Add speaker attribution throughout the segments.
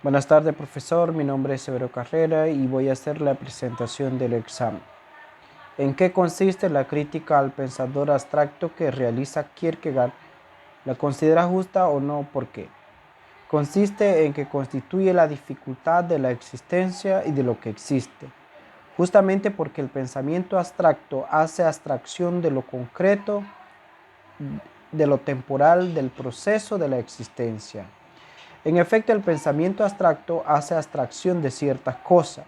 Speaker 1: Buenas tardes, profesor. Mi nombre es Severo Carrera y voy a hacer la presentación del examen. ¿En qué consiste la crítica al pensador abstracto que realiza Kierkegaard? ¿La considera justa o no? ¿Por qué? Consiste en que constituye la dificultad de la existencia y de lo que existe, justamente porque el pensamiento abstracto hace abstracción de lo concreto, de lo temporal, del proceso de la existencia. En efecto, el pensamiento abstracto hace abstracción de ciertas cosas,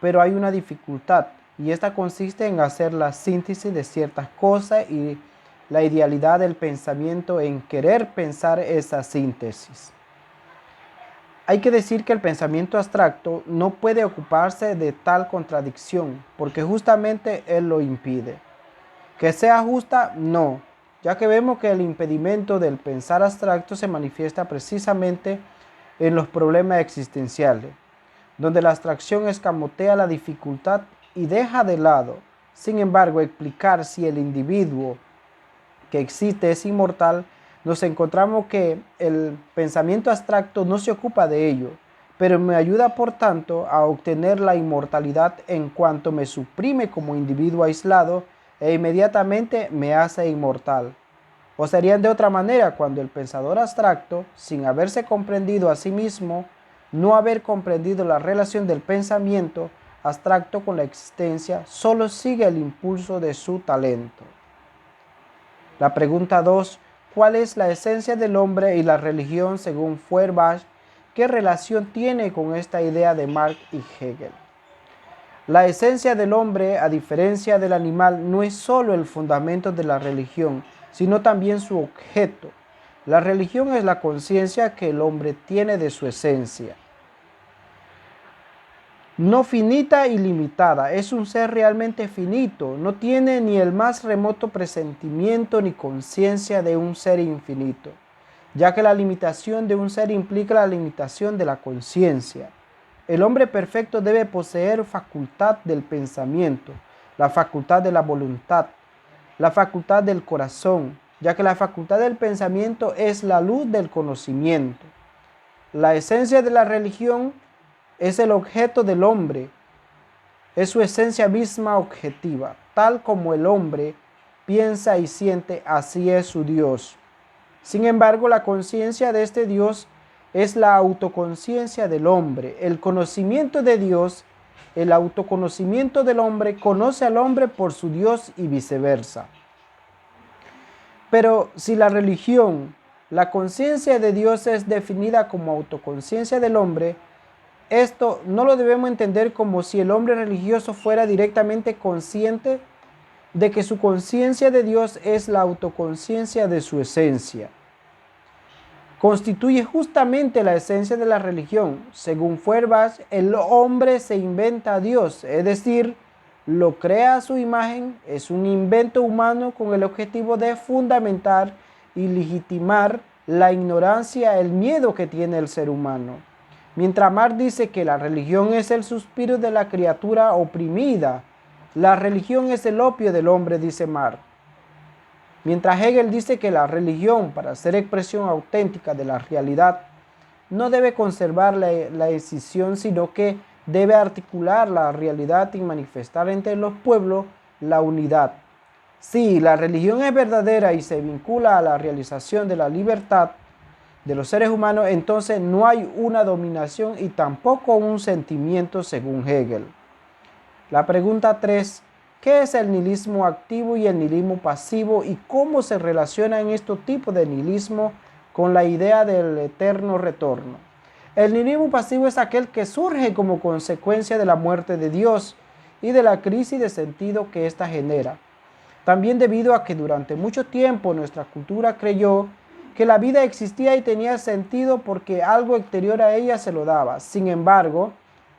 Speaker 1: pero hay una dificultad y esta consiste en hacer la síntesis de ciertas cosas y la idealidad del pensamiento en querer pensar esa síntesis. Hay que decir que el pensamiento abstracto no puede ocuparse de tal contradicción porque justamente él lo impide. Que sea justa, no, ya que vemos que el impedimento del pensar abstracto se manifiesta precisamente en los problemas existenciales, donde la abstracción escamotea la dificultad y deja de lado, sin embargo, explicar si el individuo que existe es inmortal, nos encontramos que el pensamiento abstracto no se ocupa de ello, pero me ayuda por tanto a obtener la inmortalidad en cuanto me suprime como individuo aislado e inmediatamente me hace inmortal. O serían de otra manera cuando el pensador abstracto, sin haberse comprendido a sí mismo, no haber comprendido la relación del pensamiento abstracto con la existencia, solo sigue el impulso de su talento. La pregunta 2. ¿Cuál es la esencia del hombre y la religión según Feuerbach? ¿Qué relación tiene con esta idea de Marx y Hegel? La esencia del hombre, a diferencia del animal, no es solo el fundamento de la religión, sino también su objeto. La religión es la conciencia que el hombre tiene de su esencia. No finita y limitada, es un ser realmente finito, no tiene ni el más remoto presentimiento ni conciencia de un ser infinito, ya que la limitación de un ser implica la limitación de la conciencia. El hombre perfecto debe poseer facultad del pensamiento, la facultad de la voluntad, la facultad del corazón, ya que la facultad del pensamiento es la luz del conocimiento. La esencia de la religión es el objeto del hombre, es su esencia misma objetiva. Tal como el hombre piensa y siente, así es su Dios. Sin embargo, la conciencia de este Dios es la autoconciencia del hombre. El conocimiento de Dios, el autoconocimiento del hombre, conoce al hombre por su Dios y viceversa. Pero si la religión, la conciencia de Dios es definida como autoconciencia del hombre, esto no lo debemos entender como si el hombre religioso fuera directamente consciente de que su conciencia de Dios es la autoconciencia de su esencia. Constituye justamente la esencia de la religión. Según Feuerbach, el hombre se inventa a Dios, es decir, lo crea a su imagen, es un invento humano con el objetivo de fundamentar y legitimar la ignorancia, el miedo que tiene el ser humano. Mientras Marx dice que la religión es el suspiro de la criatura oprimida, la religión es el opio del hombre, dice Marx. Mientras Hegel dice que la religión, para ser expresión auténtica de la realidad, no debe conservar la escisión, sino que debe articular la realidad y manifestar entre los pueblos la unidad. Si la religión es verdadera y se vincula a la realización de la libertad de los seres humanos, entonces no hay una dominación y tampoco un sentimiento según Hegel. La pregunta 3. ¿Qué es el nihilismo activo y el nihilismo pasivo y cómo se relacionan estos tipos de nihilismo con la idea del eterno retorno? El nihilismo pasivo es aquel que surge como consecuencia de la muerte de Dios y de la crisis de sentido que ésta genera. También debido a que durante mucho tiempo nuestra cultura creyó que la vida existía y tenía sentido porque algo exterior a ella se lo daba. Sin embargo,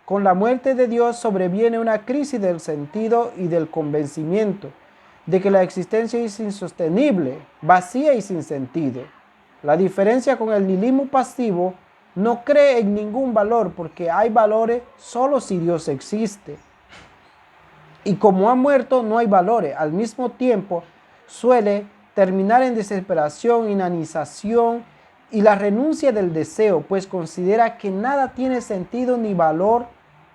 Speaker 1: con la muerte de Dios sobreviene una crisis del sentido y del convencimiento de que la existencia es insostenible, vacía y sin sentido. La diferencia con el nihilismo pasivo no cree en ningún valor porque hay valores solo si Dios existe. Y como ha muerto, no hay valores. Al mismo tiempo, suele terminar en desesperación, inanización y la renuncia del deseo, pues considera que nada tiene sentido ni valor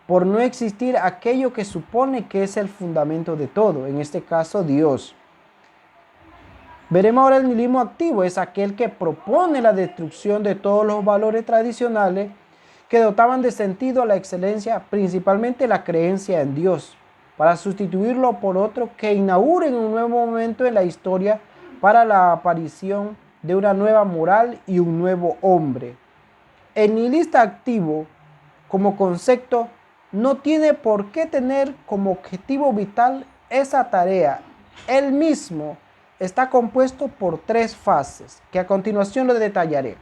Speaker 1: por no existir aquello que supone que es el fundamento de todo, en este caso Dios. Veremos ahora el nihilismo activo, es aquel que propone la destrucción de todos los valores tradicionales que dotaban de sentido a la excelencia, principalmente la creencia en Dios, para sustituirlo por otro que inauguren un nuevo momento en la historia para la aparición de una nueva moral y un nuevo hombre. El nihilista activo, como concepto, no tiene por qué tener como objetivo vital esa tarea. Él mismo está compuesto por 3 fases, que a continuación lo detallaré,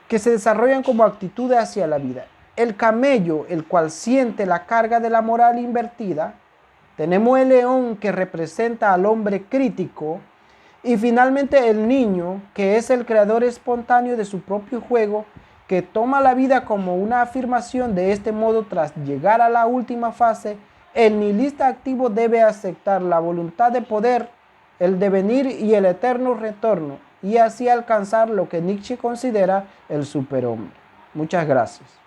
Speaker 1: que se desarrollan como actitudes hacia la vida. El camello, el cual siente la carga de la moral invertida. Tenemos el león, que representa al hombre crítico. Y finalmente el niño, que es el creador espontáneo de su propio juego, que toma la vida como una afirmación. De este modo, tras llegar a la última fase, el nihilista activo debe aceptar la voluntad de poder, el devenir y el eterno retorno, y así alcanzar lo que Nietzsche considera el superhombre. Muchas gracias.